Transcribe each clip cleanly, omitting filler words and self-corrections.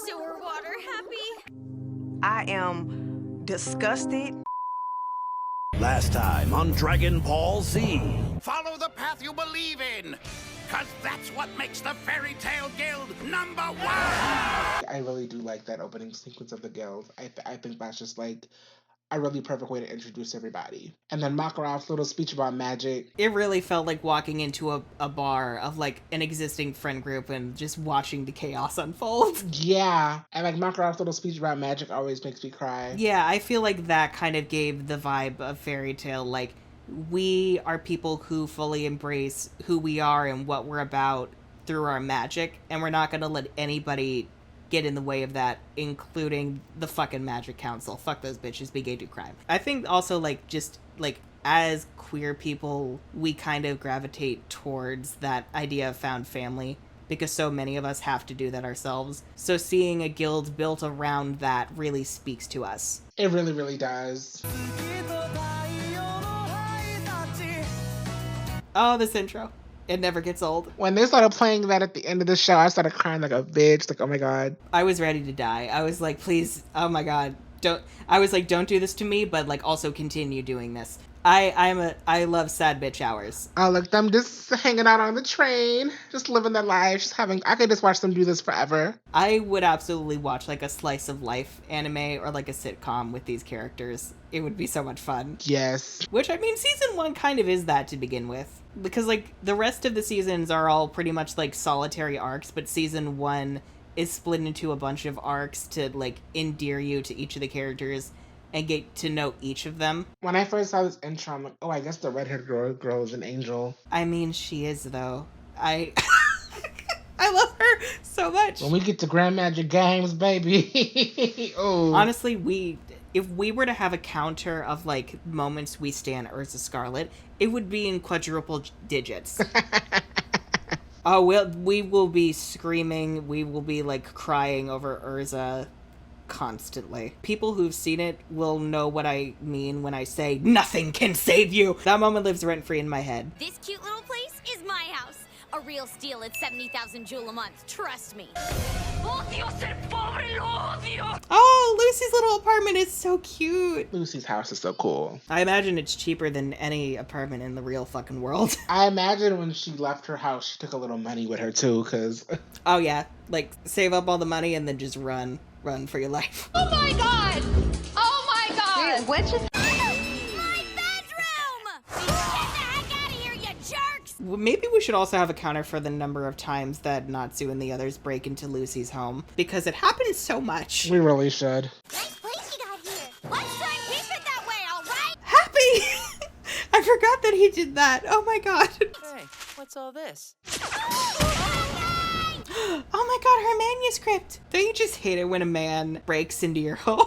sewer water happy? I am disgusted. Last time on Dragon Ball Z. Follow the path you believe in, because that's what makes the Fairy Tale Guild #1! I really do like that opening sequence of the guild. I think that's just like a really perfect way to introduce everybody. And then Makarov's little speech about magic. It really felt like walking into a bar of like an existing friend group and just watching the chaos unfold. Yeah. And like Makarov's little speech about magic always makes me cry. Yeah, I feel like that kind of gave the vibe of Fairy Tale. Like, we are people who fully embrace who we are and what we're about through our magic, and we're not going to let anybody get in the way of that, including the fucking Magic Council. Fuck those bitches, be gay, do crime. I think also, like, just, like, as queer people, we kind of gravitate towards that idea of found family, because so many of us have to do that ourselves. So seeing a guild built around that really speaks to us. It really, really does. Oh, this intro. It never gets old. When they started playing that at the end of the show, I started crying like a bitch. Like, oh my God. I was ready to die. I was like, please, oh my God. Don't do this to me, but like also continue doing this. I love sad bitch hours. I like them just hanging out on the train, just living their life, I could just watch them do this forever. I would absolutely watch like a slice of life anime or like a sitcom with these characters. It would be so much fun. Yes. Which, I mean, season 1 kind of is that to begin with. Because like the rest of the seasons are all pretty much like solitary arcs, but season 1 is split into a bunch of arcs to like endear you to each of the characters and get to know each of them. When I first saw this intro, I'm like, oh, I guess the redheaded girl is an angel. I mean, she is, though. I love her so much. When we get to Grand Magic Games, baby. Oh. Honestly, if we were to have a counter of, like, moments we stand Urza Scarlet, it would be in quadruple digits. Oh, we will be screaming. We will be, like, crying over Urza constantly. People who've seen it will know what I mean when I say nothing can save you. That moment lives rent-free in my head. This cute little place is my house. A real steal at 70,000 jewel a month. Trust me. Oh, Lucy's little apartment is so cute. Lucy's house is so cool. I imagine it's cheaper than any apartment in the real fucking world. I imagine when she left her house, she took a little money with her too, because... Oh yeah, like save up all the money and then just run for your life. Oh my God! Oh my God! Wait, what just... My bedroom! Get the heck out of here, you jerks! Maybe we should also have a counter for the number of times that Natsu and the others break into Lucy's home, because it happens so much. We really should. Nice place you got here. Let's try and keep it that way, all right? Happy! I forgot that he did that. Oh my God. Hey, what's all this? Oh my God, her manuscript. Don't you just hate it when a man breaks into your home?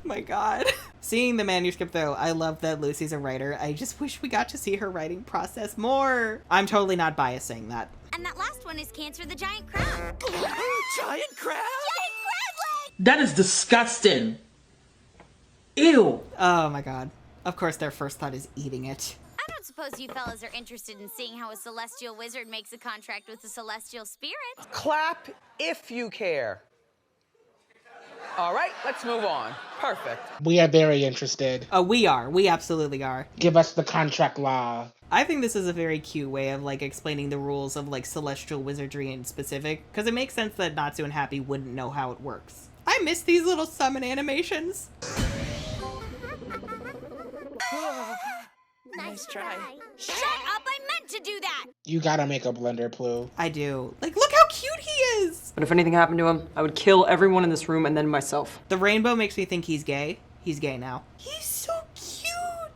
My God. Seeing the manuscript though, I love that Lucy's a writer. I just wish we got to see her writing process more. I'm totally not biased saying that. And that last one is Cancer the Giant Crab. Giant crab? Giant crab leg! That is disgusting. Ew. Oh my God. Of course their first thought is eating it. I don't suppose you fellas are interested in seeing how a celestial wizard makes a contract with a celestial spirit. Clap if you care. All right, let's move on. Perfect. We are very interested. Oh, we are. We absolutely are. Give us the contract law. I think this is a very cute way of like explaining the rules of like celestial wizardry in specific, because it makes sense that Natsu and Happy wouldn't know how it works. I miss these little summon animations. Nice try. Shut up! I meant to do that! You gotta make a blender, Plu. I do. Like, look how cute he is! But if anything happened to him, I would kill everyone in this room and then myself. The rainbow makes me think he's gay. He's gay now. He's so cute!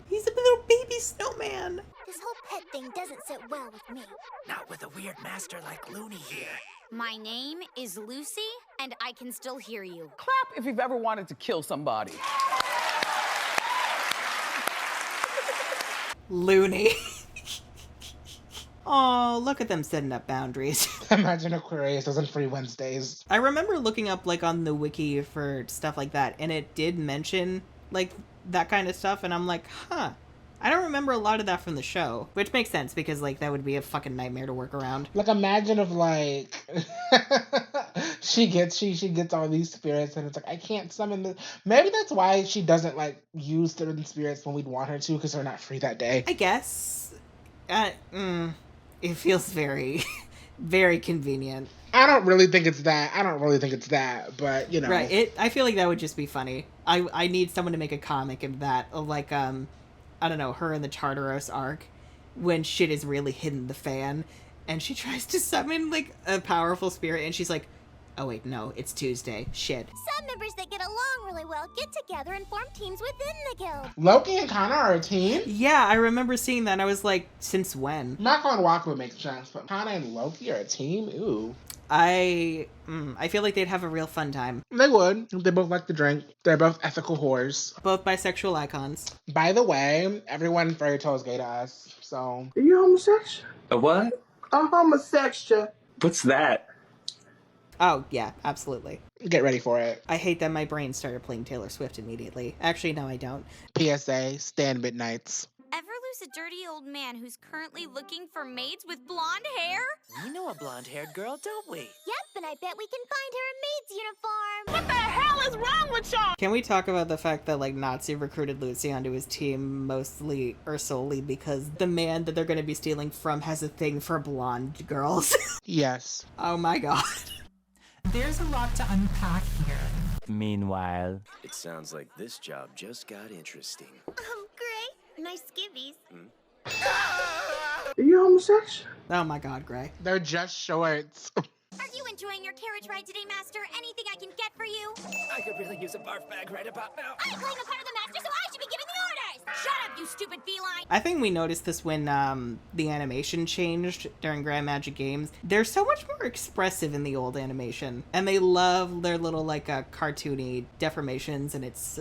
He's a little baby snowman. This whole pet thing doesn't sit well with me. Not with a weird master like Looney here. My name is Lucy, and I can still hear you. Clap if you've ever wanted to kill somebody. Looney. Oh, look at them setting up boundaries. Imagine Aquarius doesn't free Wednesdays. I remember looking up like on the wiki for stuff like that, and it did mention like that kind of stuff, and I'm like, huh, I don't remember a lot of that from the show, which makes sense because like that would be a fucking nightmare to work around. Like imagine if like she gets all these spirits and it's like I can't summon the. Maybe that's why she doesn't like use certain spirits when we'd want her to because they're not free that day. I guess. It feels very, very convenient. I don't really think it's that, but you know. Right. I feel like that would just be funny. I need someone to make a comic of that, of like I don't know, her in the Tartaros arc when shit is really hitting the fan and she tries to summon like a powerful spirit and she's like, oh wait, no, it's Tuesday. Shit. Some members that get along really well get together and form teams within the guild. Loki and Kana are a team? Yeah, I remember seeing that and I was like, since when? Mako and Waku makes sense, but Kana and Loki are a team? Ooh. I feel like they'd have a real fun time. They would. They both like to drink. They're both ethical whores. Both bisexual icons. By the way, everyone in Fairy Tail is gay to us, so... Are you homosexual? A what? I'm homosexual. What's that? Oh, yeah, absolutely. Get ready for it. I hate that my brain started playing Taylor Swift immediately. Actually, no, I don't. PSA, stand midnights. Ever lose a dirty old man who's currently looking for maids with blonde hair? We know a blonde-haired girl, don't we? Yep, and I bet we can find her a maid's uniform. What the hell is wrong with y'all? Can we talk about the fact that, like, Nazi recruited Lucy onto his team mostly or solely because the man that they're going to be stealing from has a thing for blonde girls? Yes. Oh my god. There's a lot to unpack here. Meanwhile, it sounds like this job just got interesting. Gray, nice skivvies. Are you homosexual? Oh my god, Gray. They're just shorts. Are you enjoying your carriage ride today, Master? Anything I can get for you? I could really use a barf bag right about now. I'm playing a part of the Master, so I should be giving the orders! Shut up, you stupid feline! I think we noticed this when the animation changed during Grand Magic Games. They're so much more expressive in the old animation, and they love their little like cartoony deformations, and it's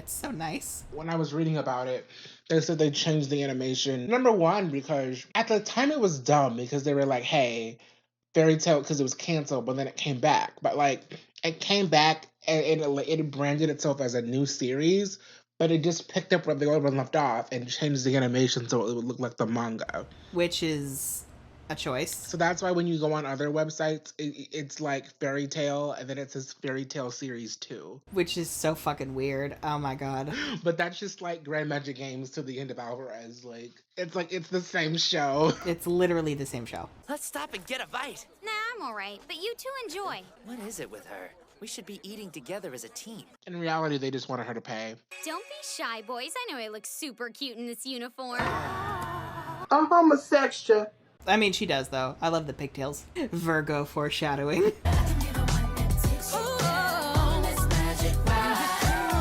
so nice. When I was reading about it, they said they changed the animation. Number one, because at the time it was dumb because they were like, hey, Fairy Tail, because it was canceled, but then it came back. But like, it came back and it branded itself as a new series, but it just picked up where the old one left off and changed the animation so it would look like the manga. Which is a choice. So that's why when you go on other websites, it's like Fairy Tail, and then it says Fairy Tail Series 2. Which is so fucking weird. Oh my god. But that's just like Grand Magic Games to the end of Alvarez. Like, it's the same show. It's literally the same show. Let's stop and get a bite. Nah, I'm alright, but you two enjoy. What is it with her? We should be eating together as a team. In reality, they just wanted her to pay. Don't be shy, boys. I know I look super cute in this uniform. I'm homosexual. I mean, she does, though. I love the pigtails. Virgo foreshadowing.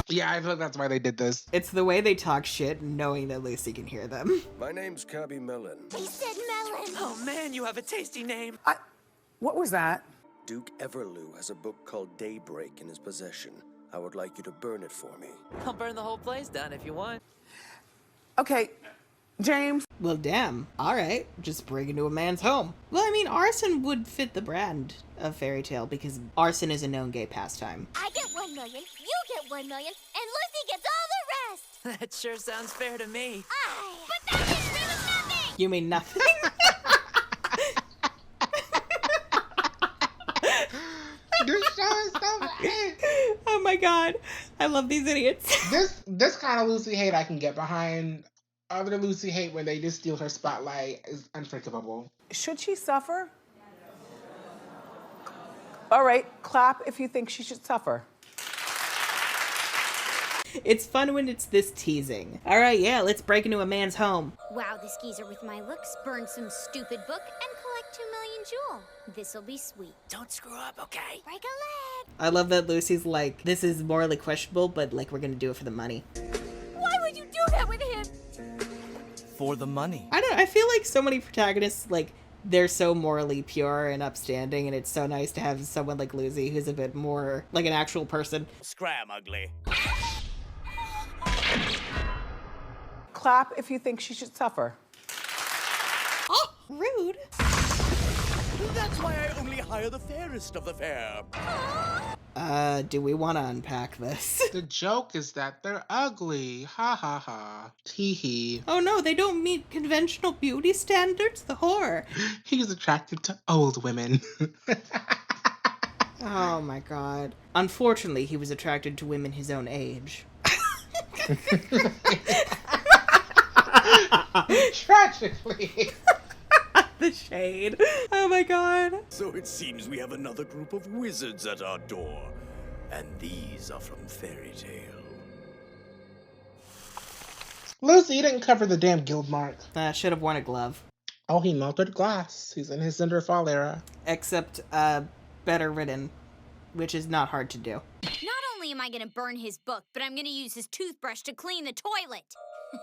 Yeah, I feel like that's why they did this. It's the way they talk shit knowing that Lucy can hear them. My name's Cubby Melon. He said melon. Oh man, you have a tasty name. What was that? Duke Everlew has a book called Daybreak in his possession. I would like you to burn it for me. I'll burn the whole place down if you want. Okay, James. Well, damn. Alright. Just break into a man's home. Well, I mean, arson would fit the brand of Fairy Tail because arson is a known gay pastime. I get 1 million, you get 1 million, and Lucy gets all the rest! That sure sounds fair to me. But that is really nothing! You mean nothing? This show is so bad. Oh my god. I love these idiots. This kind of Lucy hate I can get behind. Other Lucy hate when they just steal her spotlight is unforgivable. Should she suffer? All right, clap if you think she should suffer. It's fun when it's this teasing. Alright, yeah, let's break into a man's home. Wow, this geezer with my looks burned some stupid book and collect 2 million jewel. This'll be sweet. Don't screw up, okay? Break a leg! I love that Lucy's like, this is morally questionable, but like we're gonna do it for the money. Why would you do that with him? For the money. I feel like so many protagonists, like, they're so morally pure and upstanding, and it's so nice to have someone like Lucy who's a bit more like an actual person. Scram ugly. Clap if you think she should suffer. Oh, rude. That's why I only hire the fairest of the fair. Do we want to unpack this? The joke is that they're ugly. Ha ha ha. Tee hee. Oh no, they don't meet conventional beauty standards? The horror. He's attracted to old women. Oh my god. Unfortunately, he was attracted to women his own age. Tragically. The shade. Oh my god. So it seems we have another group of wizards at our door. And these are from Fairy Tale. Lucy, you didn't cover the damn guild mark. Should have worn a glove. Oh, he melted glass. He's in his Cinder Fall era. Except, better written, which is not hard to do. Not only am I gonna burn his book, but I'm gonna use his toothbrush to clean the toilet.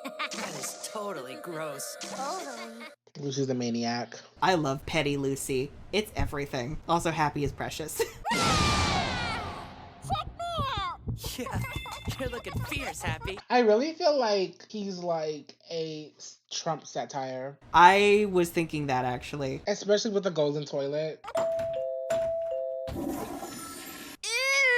That is totally gross. Totally. Lucy's a maniac. I love Petty Lucy. It's everything. Also, Happy is precious. Yeah, you're looking fierce, Happy. I really feel like he's like a Trump satire. I was thinking that, actually. Especially with the golden toilet.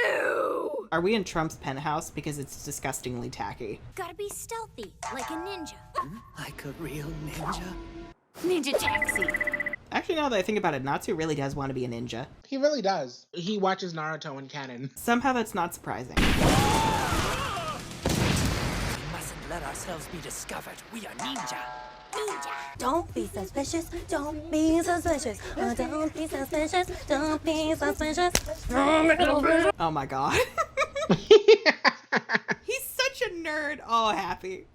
Ew! Are we in Trump's penthouse? Because it's disgustingly tacky. Gotta be stealthy, like a ninja. Like a real ninja. Ninja taxi. Actually, now that I think about it, Natsu really does want to be a ninja. He really does. He watches Naruto in canon. Somehow that's not surprising. We mustn't let ourselves be discovered. We are ninja. Ninja. Don't be suspicious. Don't be suspicious. Don't be suspicious. Don't be suspicious. Oh my god. He's such a nerd. Oh, Happy.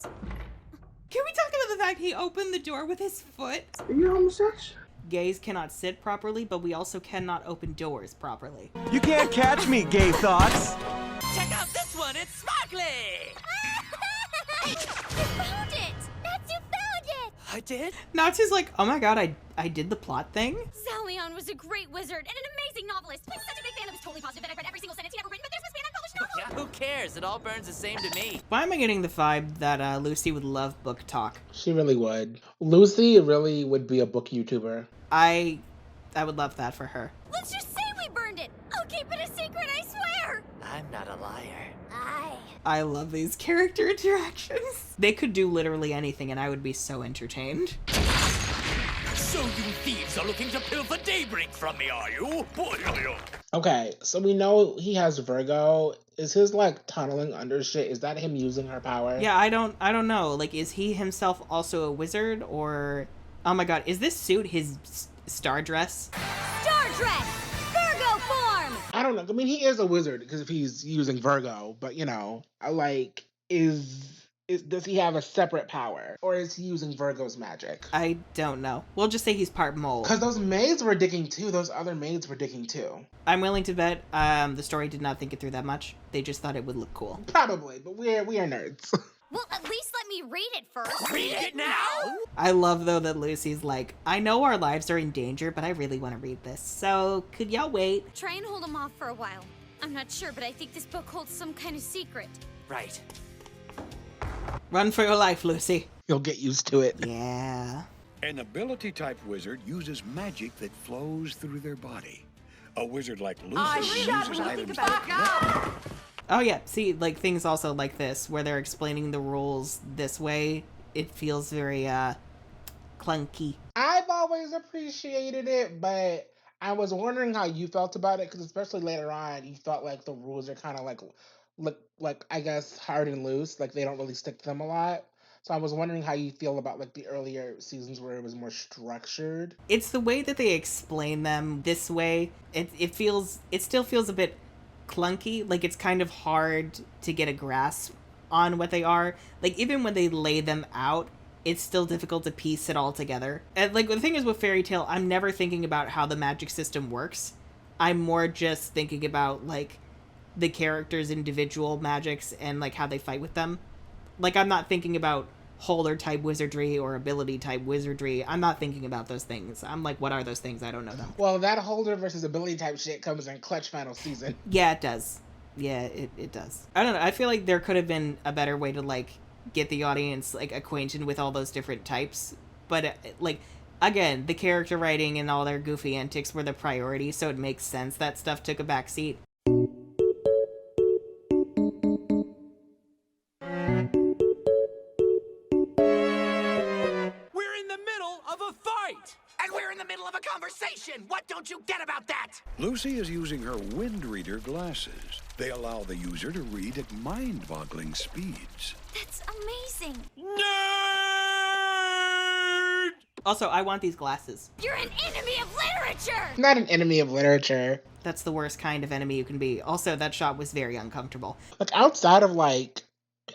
Can we talk about the fact he opened the door with his foot? Are you homosexual? Gays cannot sit properly, but we also cannot open doors properly. You can't catch me, gay thoughts. Check out this one. It's sparkly. You found it. Natsu found it. I did? Natsu's like, oh my god, I did the plot thing? Zalion was a great wizard and an amazing novelist. I'm such a big fan of his totally positive that I've read every single sentence he ever written, but there's supposed to be an unpublished novel. Yeah, who cares? It all burns the same to me. Why am I getting the vibe that Lucy would love book talk? She really would. Lucy really would be a book YouTuber. I would love that for her. Let's just say we burned it. I'll keep it a secret, I swear. I'm not a liar. I love these character interactions. They could do literally anything and I would be so entertained. So you thieves are looking to pilfer Daybreak from me, are you? Okay, so we know he has Virgo. Is his like tunneling under shit? Is that him using her power? Yeah, I don't know. Like, is he himself also a wizard or... Oh my god, is this suit his star dress? Star dress! Virgo form! I don't know. I mean, he is a wizard because if he's using Virgo, but you know, like, does he have a separate power or is he using Virgo's magic? I don't know. We'll just say he's part mole. Because those maids were digging too. Those other maids were digging too. I'm willing to bet the story did not think it through that much. They just thought it would look cool. Probably, but we are nerds. Well, at least let me read it first. Read it now? I love, though, that Lucy's like, I know our lives are in danger, but I really want to read this. So, could y'all wait? Try and hold him off for a while. I'm not sure, but I think this book holds some kind of secret. Right. Run for your life, Lucy. You'll get used to it. Yeah. An ability-type wizard uses magic that flows through their body. A wizard like Lucy uses items that... Oh yeah, see, like, things also like this, where they're explaining the rules this way, it feels very, clunky. I've always appreciated it, but I was wondering how you felt about it, because especially later on, you felt like the rules are kind of like, I guess, hard and loose, like they don't really stick to them a lot. So I was wondering how you feel about, like, the earlier seasons where it was more structured. It's the way that they explain them this way, it still feels a bit clunky, like it's kind of hard to get a grasp on what they are. Like, even when they lay them out, it's still difficult to piece it all together. And like, the thing is with Fairy Tale, I'm never thinking about how the magic system works. I'm more just thinking about, like, the characters' individual magics and, like, how they fight with them. Like, I'm not thinking about holder-type wizardry or ability-type wizardry. I'm not thinking about those things. I'm like, what are those things? I don't know them. Well, that holder versus ability type shit comes in Clutch final season. Yeah, it does. Yeah, it does. I don't know. I feel like there could have been a better way to, like, get the audience, like, acquainted with all those different types. But, like, again, the character writing and all their goofy antics were the priority, so it makes sense that stuff took a backseat. you get about that? Lucy is using her wind reader glasses. They allow the user to read at mind-boggling speeds. That's amazing. Also, I want these glasses. You're an enemy of literature! Not an enemy of literature. That's the worst kind of enemy you can be. Also, that shot was very uncomfortable. Like, outside of, like,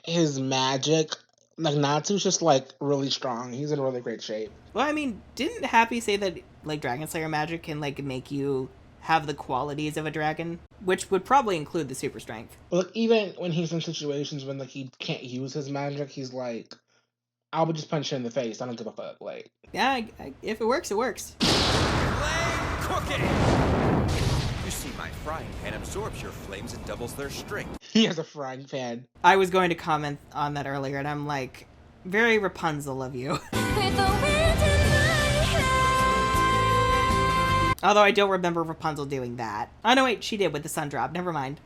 his magic, like, Natsu's just, like, really strong. He's in really great shape. Well, I mean, didn't Happy say that, like, Dragon Slayer magic can, like, make you have the qualities of a dragon? Which would probably include the super strength. But, like, even when he's in situations when, like, he can't use his magic, he's like, I would just punch you in the face. I don't give a fuck. Like, yeah, if it works, it works. Flame cooking! You see, my frying pan absorbs your flames and doubles their strength. He has a frying pan. I was going to comment on that earlier, and I'm like, very Rapunzel of you. Although I don't remember Rapunzel doing that. Oh no, wait, she did with the sun drop. Never mind.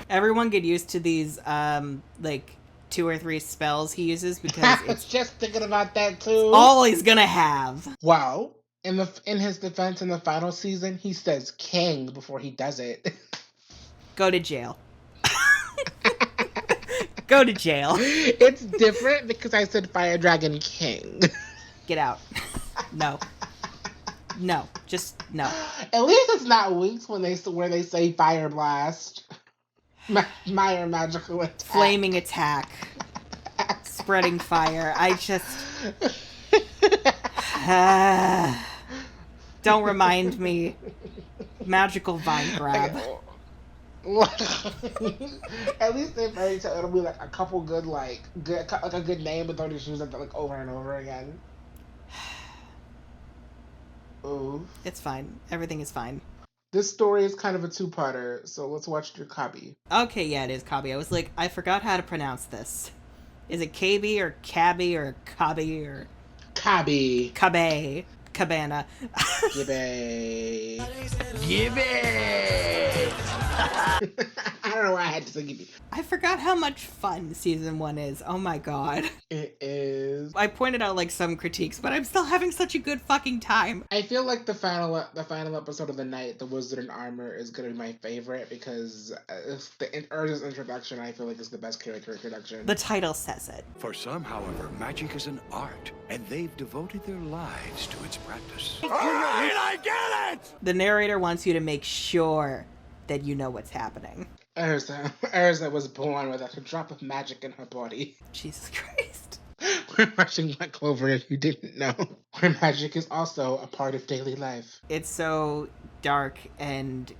Everyone get used to these, like, 2 or 3 spells he uses because I it's was just thinking about that too. all he's gonna have. Wow. In his defense in the final season, he says king before he does it. Go to jail. Go to jail. It's different because I said Fire Dragon King. Get out. No. No. Just no. At least it's not weeks where they say Fire Blast. Minor magical attack. Flaming attack. Spreading fire. I just... don't remind me. Magical vine grab. At least in Fairy Tail, it'll be like a couple good, like a good name, but don't just use it like over and over again. Ooh. It's fine. Everything is fine. This story is kind of a two-parter, so let's watch your Kabi. Okay, yeah, it is Kabi. I was like, I forgot how to pronounce this. Is it Kabi or Cabby or Kabi or... Kabi. Kabe. Cabana. Gibby. Gibby! I don't know why I had to say Gibby. I forgot how much fun season 1 is. Oh my god. It is. I pointed out like some critiques, but I'm still having such a good fucking time. I feel like the final episode of the night, The Wizard in Armor, is gonna be my favorite because Urza's introduction, I feel like, is the best character introduction. The title says it. For some, however, magic is an art, and they've devoted their lives to its practice. All right, I get it! The narrator wants you to make sure that you know what's happening. Urza was born without a drop of magic in her body. Jesus Christ. We're watching Black Clover if you didn't know. Where magic is also a part of daily life. It's so dark and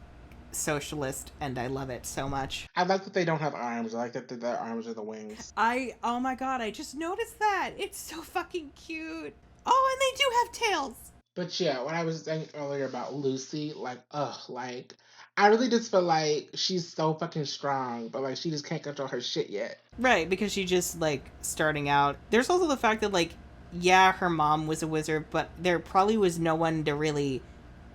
socialist, and I love it so much. I like that they don't have arms. I like that their arms are the wings. Oh my god, I just noticed that. It's so fucking cute. Oh, and they do have tails. But yeah, what I was saying earlier about Lucy, like, I really just feel like she's so fucking strong, but like she just can't control her shit yet. Right, because she's just like starting out. There's also the fact that like, yeah, her mom was a wizard, but there probably was no one to really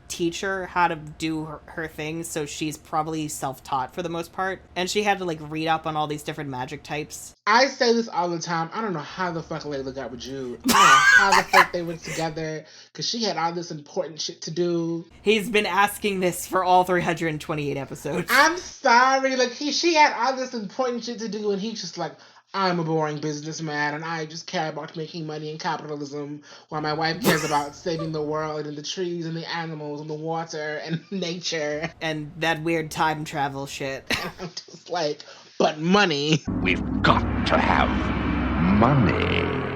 teach her how to do her things, so she's probably self-taught for the most part. And she had to like read up on all these different magic types. I say this all the time. I don't know how the fuck Layla got with Jude. I don't know how the fuck they went together, because she had all this important shit to do. He's been asking this for all 328 episodes. I'm sorry, like she had all this important shit to do, and he's just like, I'm a boring businessman, and I just care about making money and capitalism, while my wife cares about saving the world and the trees and the animals and the water and nature. And that weird time travel shit. And I'm just like, but money. We've got to have money.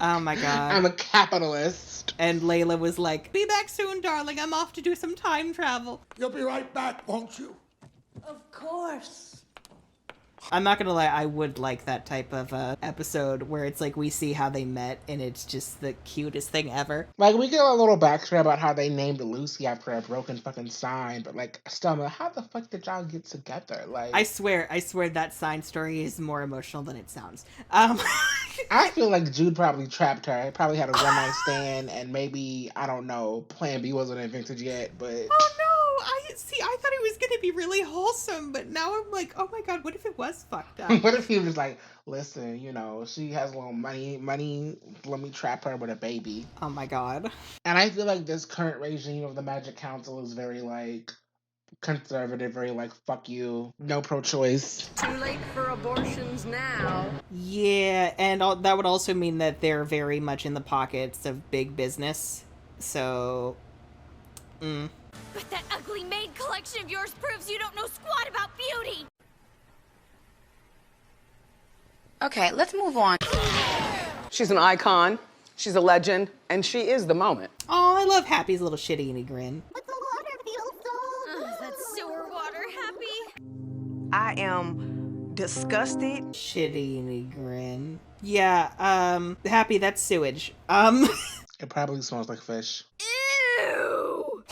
Oh my god. I'm a capitalist. And Layla was like, be back soon, darling. I'm off to do some time travel. You'll be right back, won't you? Of course. I'm not gonna lie, I would like that type of episode where it's like we see how they met and it's just the cutest thing ever. Like, we get a little backstory about how they named Lucy after a broken fucking sign, but like, still, how the fuck did y'all get together? Like, I swear that sign story is more emotional than it sounds. I feel like Jude probably trapped her. He probably had a one-night stand, and maybe, I don't know, Plan B wasn't invented yet, but... Oh no! I thought it was gonna be really wholesome, but now I'm like, oh my god, what if it was fucked up? What if he was like, listen, you know, she has a little money, let me trap her with a baby. Oh my god. And I feel like this current regime of the Magic Council is very like conservative, very like fuck you, no pro-choice. Too late for abortions now. Yeah, and that would also mean that they're very much in the pockets of big business. So, But that ugly maid collection of yours proves you don't know squat about beauty. Okay, let's move on. She's an icon, she's a legend, and she is the moment. Oh, I love Happy's little shitty grin. That's sewer water, Happy. I am disgusted. Shitty grin. Yeah, Happy, that's sewage. It probably smells like fish. Ew!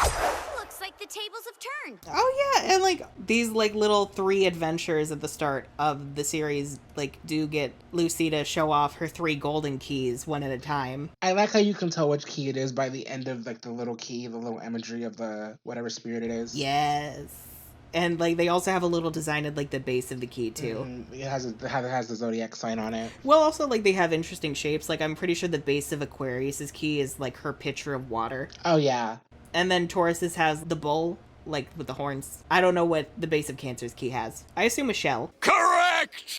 Looks like the tables have turned. Oh yeah, and like these like little 3 adventures at the start of the series like do get Lucy to show off her 3 golden keys one at a time. I like how you can tell which key it is by the end of like the little key, the little imagery of the whatever spirit it is. Yes. And like they also have a little design at like the base of the key too. It has the zodiac sign on it. Well, also like they have interesting shapes. Like I'm pretty sure the base of Aquarius's key is like her pitcher of water. Oh yeah. And then Taurus's has the bull, like with the horns. I don't know what the base of Cancer's key has. I assume a shell. Correct!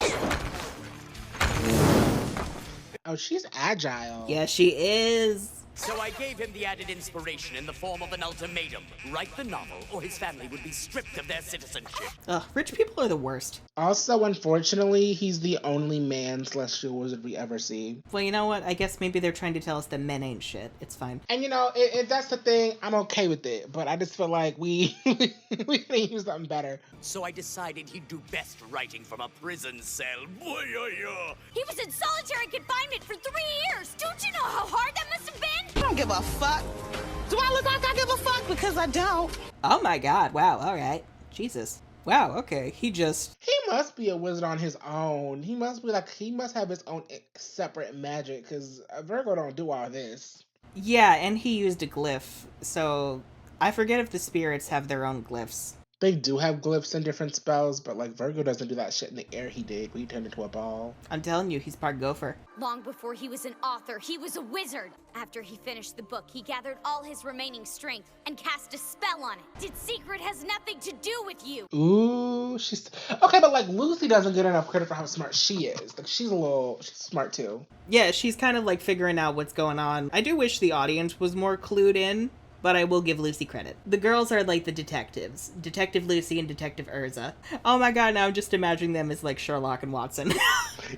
Oh, she's agile. Yeah, she is. So I gave him the added inspiration in the form of an ultimatum. Write the novel, or his family would be stripped of their citizenship. Ugh, rich people are the worst. Also, unfortunately, he's the only man celestial wizard we ever see. Well, you know what? I guess maybe they're trying to tell us that men ain't shit. It's fine. And you know, if that's the thing, I'm okay with it. But I just feel like we can use something better. So I decided he'd do best writing from a prison cell. He was in solitary confinement for 3 years. Don't you know how hard that must have been? I don't give a fuck. Do I look like I give a fuck? Because I don't. Oh my god, wow, alright. Jesus. Wow, okay, he must be a wizard on his own. He must have his own separate magic, because Virgo don't do all this. Yeah, and he used a glyph, so I forget if the spirits have their own glyphs. They do have glyphs and different spells, but like Virgo doesn't do that shit in the air he did when he turned into a ball. I'm telling you, he's part gopher. Long before he was an author, he was a wizard. After he finished the book, he gathered all his remaining strength and cast a spell on it. Its secret has nothing to do with you. Ooh, she's... Okay, but like Lucy doesn't get enough credit for how smart she is. Like she's smart too. Yeah, she's kind of like figuring out what's going on. I do wish the audience was more clued in, but I will give Lucy credit. The girls are like the detectives. Detective Lucy and Detective Urza. Oh my god, now I'm just imagining them as like Sherlock and Watson.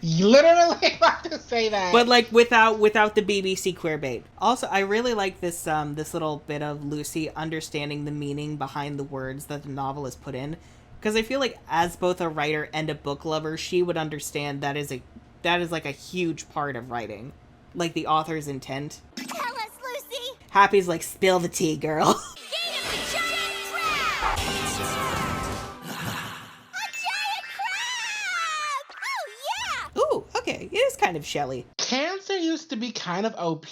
You literally about to say that. But like without the BBC queerbait. Also, I really like this this little bit of Lucy understanding the meaning behind the words that the novel has put in. Because I feel like as both a writer and a book lover, she would understand that is like a huge part of writing. Like the author's intent. Tell us, Lucy. Happy's like, spill the tea, girl. Gate of the giant crab! A giant crab! Oh, yeah! Ooh, okay. It is kind of Shelley. Cancer used to be kind of OP,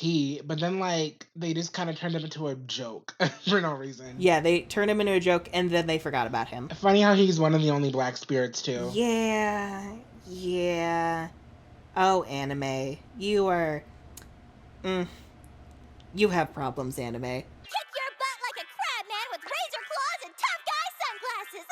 but then like they just kind of turned him into a joke for no reason. Yeah, they turned him into a joke and then they forgot about him. Funny how he's one of the only black spirits too. Yeah. Oh, anime. You are... You have problems, anime. Kick your butt like a crab man with razor claws and tough guy sunglasses.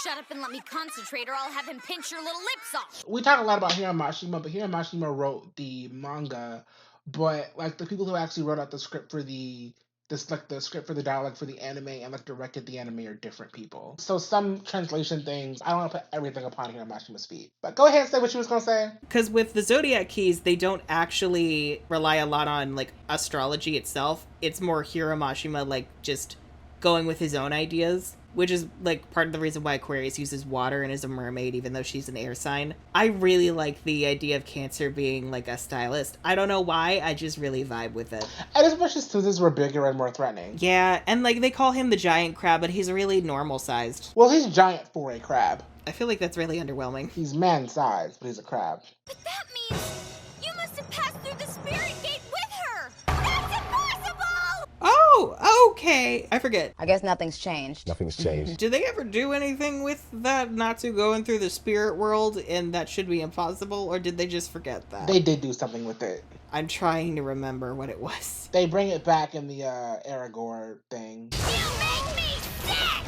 Shut up and let me concentrate or I'll have him pinch your little lips off. We talk a lot about Hiro Mashima, but Hiro Mashima wrote the manga, but like the people who actually wrote out the script for the script for the dialogue for the anime and like directed the anime are different people. So some translation things, I don't want to put everything upon Hiro Mashima's feet. But go ahead and say what you was gonna say. Because with the Zodiac Keys, they don't actually rely a lot on like astrology itself. It's more Hiro Mashima like just going with his own ideas, which is like part of the reason why Aquarius uses water and is a mermaid even though she's an air sign. I really like the idea of Cancer being like a stylist. I don't know why, I just really vibe with it. I just wish his scissors were bigger and more threatening. Yeah, and like they call him the giant crab, but he's really normal sized. Well, he's giant for a crab. I feel like that's really underwhelming. He's man-sized, but he's a crab. But that means you must have passed through the spirit gate with her. That's impossible! Oh, Okay, I forget. I guess nothing's changed. Nothing's changed. Do they ever do anything with that Natsu going through the spirit world and that should be impossible, or did they just forget that? They did do something with it. I'm trying to remember what it was. They bring it back in the Aragorn thing. You make me sick!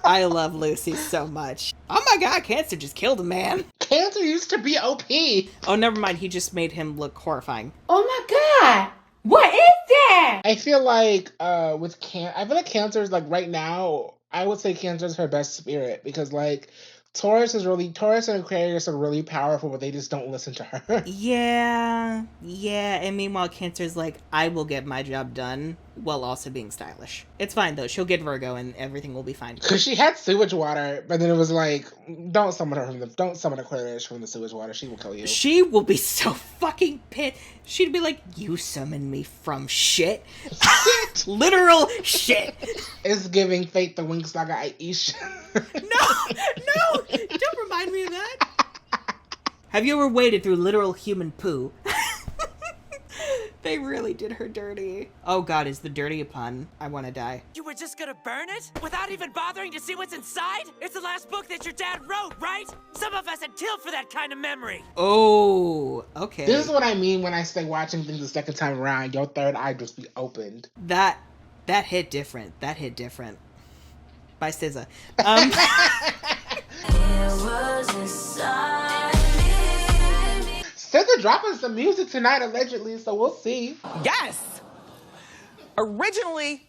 I love Lucy so much. Oh my god, Cancer just killed a man. Cancer used to be OP. Oh, never mind. He just made him look horrifying. Oh my god! What is that? I feel like I feel like Cancer is like right now, I would say Cancer is her best spirit because like Taurus and Aquarius are really powerful, but they just don't listen to her. Yeah. And meanwhile, Cancer's like, I will get my job done while also being stylish. It's fine though. She'll get Virgo and everything will be fine. Because she had sewage water, but then it was like, don't summon Aquarius from the sewage water. She will kill you. She will be so fucking pissed. She'd be like, you summoned me from shit. Shit. Literal shit. It's giving Fate the Wings Saga Aisha. No, don't remind me of that. Have you ever waded through literal human poo? They really did her dirty. Oh god, is the dirty a pun? I want to die. You were just gonna burn it? Without even bothering to see what's inside? It's the last book that your dad wrote, right? Some of us had killed for that kind of memory. Oh, okay. This is what I mean when I say watching things the second time around, your third eye just be opened. That hit different. That hit different. By SZA. SZA dropping some music tonight, allegedly, so we'll see. Yes! Allegedly.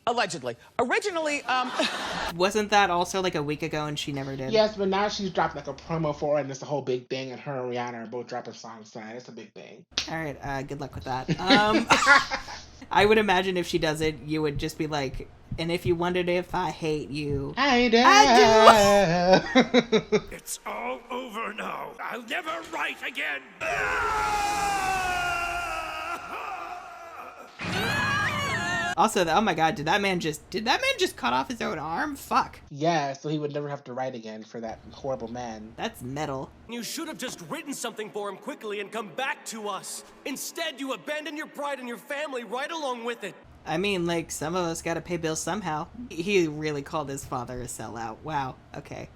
Wasn't that also like a week ago and she never did? Yes, but now she's dropped like a promo for it and it's a whole big thing, and her and Rihanna are both dropping songs tonight. It's a big thing. Alright, good luck with that. I would imagine if she does it, you would just be like, and if you wondered if I hate you, I do. It's all over now. I'll never write again. Also, oh my god, did that man just cut off his own arm? Fuck. Yeah, so he would never have to write again for that horrible man. That's metal. You should have just written something for him quickly and come back to us. Instead, you abandoned your pride and your family right along with it. I mean, like, some of us gotta pay bills somehow. He really called his father a sellout. Wow, okay.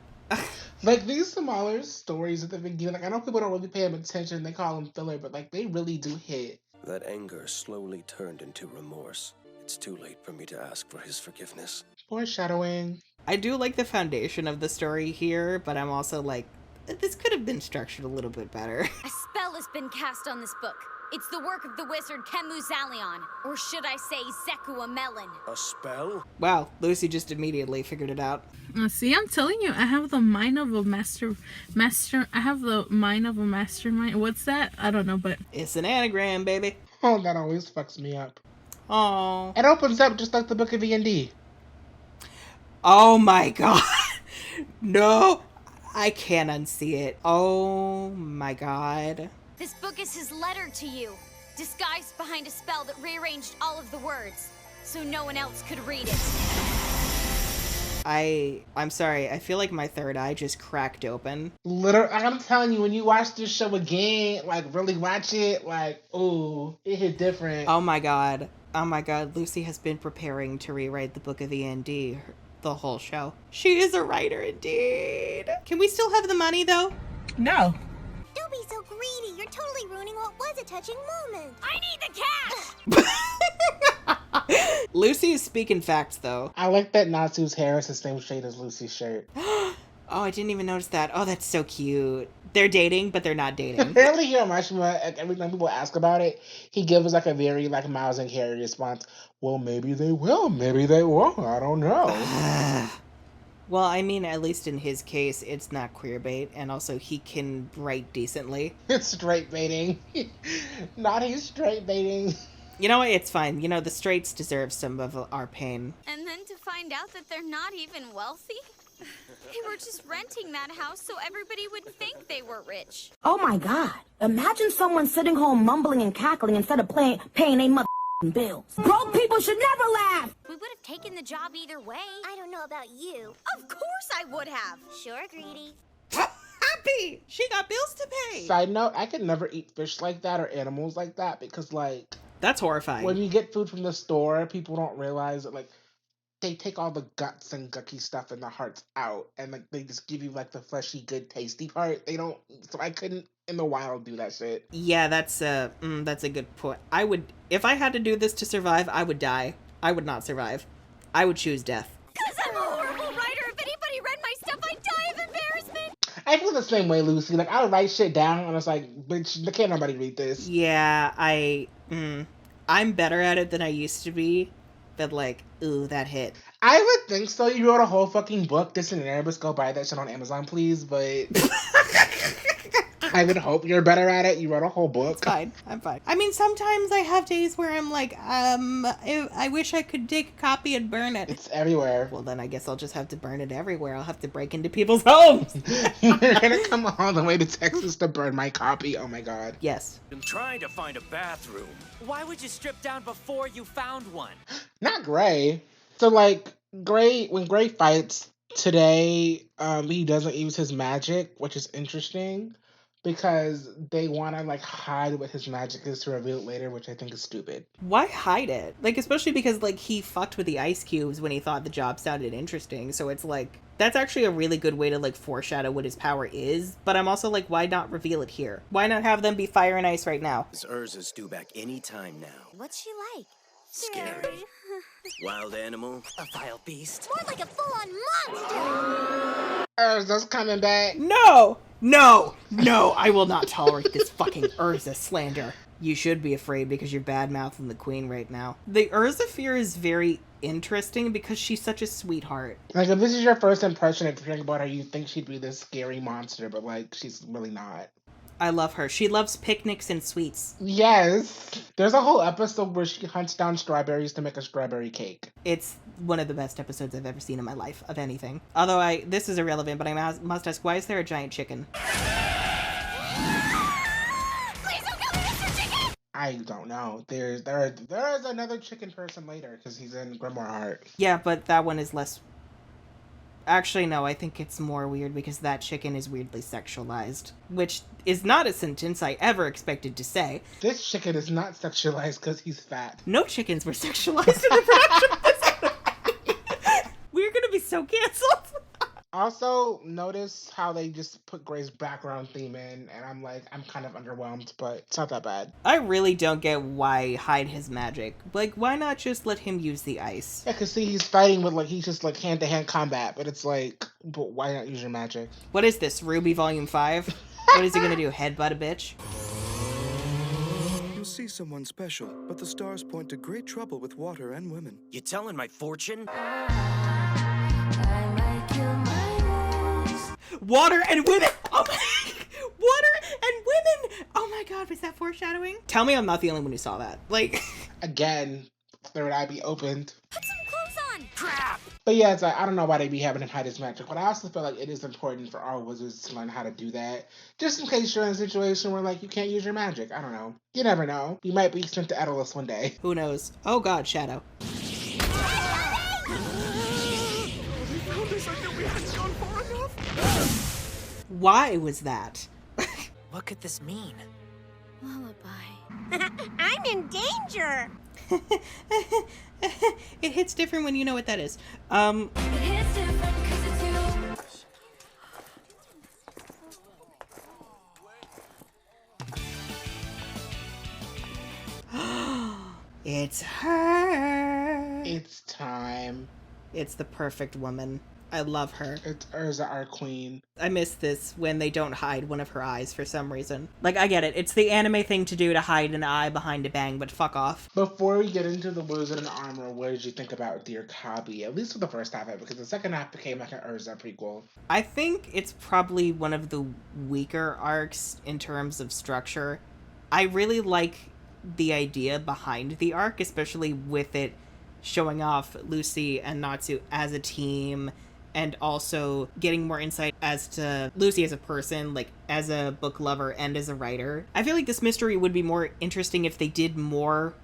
Like, these smaller stories at the beginning, like, I know people don't really pay them attention, they call them filler, but, like, they really do hit. That anger slowly turned into remorse. It's too late for me to ask for his forgiveness. Foreshadowing. I do like the foundation of the story here, but I'm also like, this could have been structured a little bit better. A spell has been cast on this book. It's the work of the wizard Kemu Zalion, or should I say Zekua Melon. A spell? Wow, Lucy just immediately figured it out. See, I'm telling you, I have the mind of a I have the mind of a mastermind. What's that? I don't know, but it's an anagram, baby. Oh, that always fucks me up. Oh. It opens up just like the book of D&D. Oh my god. No, I can't unsee it. Oh my god. This book is his letter to you, disguised behind a spell that rearranged all of the words, so no one else could read it. I'm sorry, I feel like my third eye just cracked open. Literally, I'm telling you, when you watch this show again, like, really watch it, like, ooh, it hit different. Oh my god, Lucy has been preparing to rewrite the book of E&D the whole show. She is a writer indeed. Can we still have the money though? No. Don't be so greedy. You're totally ruining what was a touching moment. I need the cash! Lucy is speaking facts though. I like that Natsu's hair is the same shade as Lucy's shirt. Oh, I didn't even notice that. Oh, that's so cute. They're dating, but they're not dating. Apparently, Hiro Mashima, every time people ask about it, he gives like a very like Miles and Carey response. Well, maybe they will, maybe they won't. I don't know. Well, I mean, at least in his case, it's not queerbait, and also he can write decently. It's straight baiting. He's straight baiting. You know what? It's fine. You know, the straights deserve some of our pain. And then to find out that they're not even wealthy? They were just renting that house so everybody would think they were rich. Oh my god. Imagine someone sitting home mumbling and cackling instead of paying their mother bills. Broke people should never laugh. We would have taken the job either way. I don't know about you. Of course I would have. Sure, greedy. happy. She got bills to pay. Side note, I could never eat fish like that or animals like that because, like... That's horrifying. When you get food from the store, people don't realize that, like, they take all the guts and gucky stuff and the hearts out, and, like, they just give you, like, the fleshy, good, tasty part. They don't... So I couldn't, in the wild, do that shit. Yeah, that's a good point. I would... If I had to do this to survive, I would die. I would not survive. I would choose death. Because I'm a horrible writer. If anybody read my stuff, I'd die of embarrassment. I feel the same way, Lucy. Like, I would write shit down, and it's like, bitch, can't nobody read this. Yeah, I'm better at it than I used to be, but, like, ooh, that hit. I would think so. You wrote a whole fucking book. This and Erebus, go buy that shit on Amazon, please, but... I would hope you're better at it. You wrote a whole book. It's fine. I'm fine. I mean, sometimes I have days where I'm like, I wish I could take a copy and burn it. It's everywhere. Well, then I guess I'll just have to burn it everywhere. I'll have to break into people's homes. You're gonna come all the way to Texas to burn my copy? Oh my god. Yes. I'm trying to find a bathroom. Why would you strip down before you found one? Not Gray. So, like, when Gray fights today, he doesn't use his magic, which is interesting. Because they want to, like, hide what his magic is to reveal it later, which I think is stupid. Why hide it? Like, especially because, like, he fucked with the ice cubes when he thought the job sounded interesting. So it's like, that's actually a really good way to, like, foreshadow what his power is. But I'm also like, why not reveal it here? Why not have them be fire and ice right now? This Urza's due back any time now. What's she like? Scary. Wild animal. A vile beast. More like a full-on monster. Urza's coming back. No! No! No! I will not tolerate this fucking Urza slander. You should be afraid because you're bad-mouthing the queen right now. The Urza fear is very interesting because she's such a sweetheart. Like, if this is your first impression, if you think about her, you think she'd be this scary monster, but, like, she's really not. I love her. She loves picnics and sweets. Yes. There's a whole episode where she hunts down strawberries to make a strawberry cake. It's one of the best episodes I've ever seen in my life, of anything. Although this is irrelevant, but I must ask, why is there a giant chicken? Please don't kill me, Mr. Chicken! I don't know. There is another chicken person later, because he's in Grimoire Heart. Yeah, but that one is less... Actually, no, I think it's more weird because that chicken is weirdly sexualized. Which is not a sentence I ever expected to say. This chicken is not sexualized because he's fat. No chickens were sexualized in the production of this. We're gonna be so canceled. Also, notice how they just put Gray's background theme in, and I'm kind of underwhelmed, but it's not that bad. I really don't get why hide his magic. Like, why not just let him use the ice? Yeah, because see, he's fighting with, like, he's just, like, hand-to-hand combat, but it's like, but why not use your magic? What is this, Ruby Volume 5? What is he gonna do, headbutt a bitch? You'll see someone special, but the stars point to great trouble with water and women. You telling my fortune? Water and women! Oh my... Water and women! Oh my god, was that foreshadowing? Tell me I'm not the only one who saw that. Like... Again, third eye be opened. Put some clothes on! Crap! But yeah, it's like, I don't know why they be having him hide his magic, but I also feel like it is important for all wizards to learn how to do that. Just in case you're in a situation where, like, you can't use your magic. I don't know. You never know. You might be sent to Edelus one day. Who knows? Oh god, Shadow. Why was that? What could this mean? Lullaby. I'm in danger! It hits different when you know what that is. It hits different because it's you. It's her. It's time. It's the perfect woman. I love her. It's Urza, our queen. I miss this when they don't hide one of her eyes for some reason. Like, I get it. It's the anime thing to do to hide an eye behind a bang, but fuck off. Before we get into the Wizard and Armor, what did you think about Dear Kabi? At least for the first half of it, because the second half became like an Urza prequel. I think it's probably one of the weaker arcs in terms of structure. I really like the idea behind the arc, especially with it showing off Lucy and Natsu as a team, and also getting more insight as to Lucy as a person, like as a book lover and as a writer. I feel like this mystery would be more interesting if they did more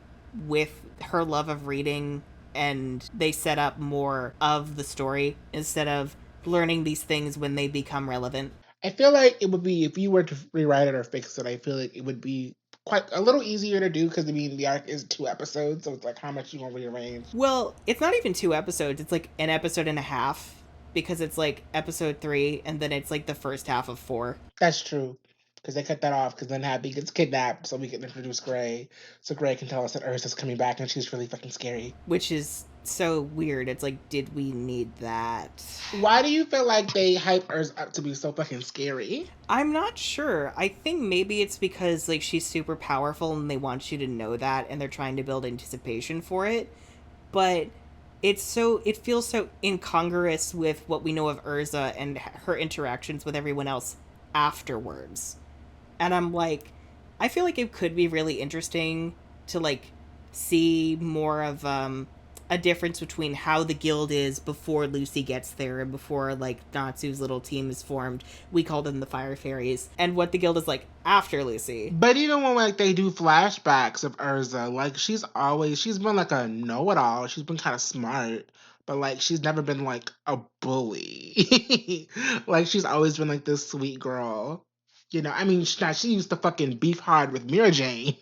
with her love of reading and they set up more of the story instead of learning these things when they become relevant. I feel like it would be, if you were to rewrite it or fix it, I feel like it would be quite a little easier to do because, I mean, the arc is 2 episodes, so it's like how much you want to rearrange. Well, it's not even 2 episodes. It's like an episode and a half because it's like episode 3 and then it's like the first half of 4. That's true. Because they cut that off because then Happy gets kidnapped so we can introduce Gray. So Gray can tell us that Ursa's coming back and she's really fucking scary. Which is so weird. It's like, did we need that? Why do you feel like they hype Ursa up to be so fucking scary? I'm not sure. I think maybe it's because like she's super powerful and they want you to know that and they're trying to build anticipation for it. But it feels so incongruous with what we know of Ursa and her interactions with everyone else afterwards. And I'm like, I feel like it could be really interesting to like see more of a difference between how the guild is before Lucy gets there and before like Natsu's little team is formed. We call them the Fire Fairies, and what the guild is like after Lucy. But even when like they do flashbacks of Ursa, like she's been like a know-it-all. She's been kind of smart, but like she's never been like a bully. Like she's always been like this sweet girl. You know, I mean, she used to fucking beef hard with Mira Jane.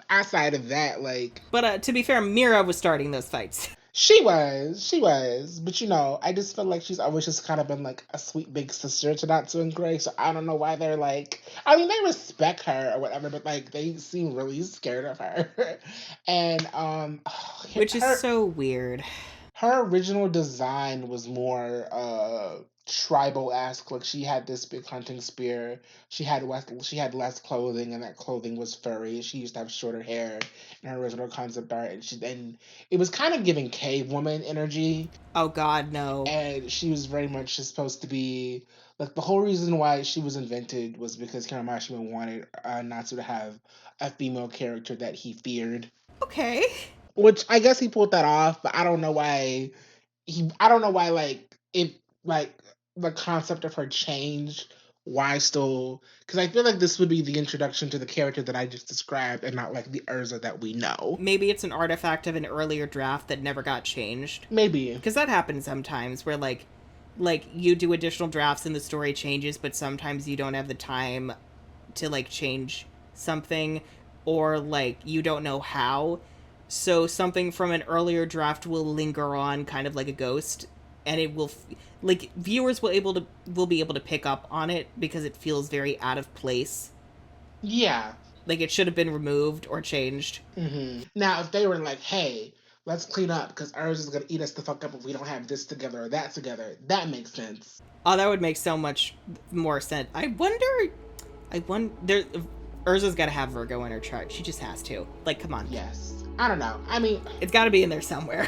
Outside of that, like... But to be fair, Mira was starting those fights. She was. But, you know, I just feel like she's always just kind of been, like, a sweet big sister to Natsu and Gray, so I don't know why they're, like... I mean, they respect her or whatever, but, like, they seem really scared of her. And, which is so weird. Her original design was more, tribal-esque. Like she had this big hunting spear. She had less clothing, and that clothing was furry. She used to have shorter hair in her original concept art, and it was kind of giving cave woman energy. Oh God, no! And she was very much supposed to be like the whole reason why she was invented was because Hiro Mashima wanted Natsu to have a female character that he feared. Okay. Which I guess he pulled that off, but I don't know why like the concept of her changed. Why still? Because I feel like this would be the introduction to the character that I just described, and not like the Ursa that we know. Maybe it's an artifact of an earlier draft that never got changed. Maybe, because that happens sometimes, where like you do additional drafts and the story changes, but sometimes you don't have the time to like change something, or like you don't know how. So something from an earlier draft will linger on, kind of like a ghost. And it will, like, viewers will be able to pick up on it because it feels very out of place. Yeah. Like it should have been removed or changed. Mm-hmm. Now, if they were like, hey, let's clean up because Ursa's going to eat us the fuck up if we don't have this together or that together, that makes sense. Oh, that would make so much more sense. I wonder, Ursa's got to have Virgo in her chart. She just has to. Like, come on. Yes. I don't know. I mean... It's got to be in there somewhere.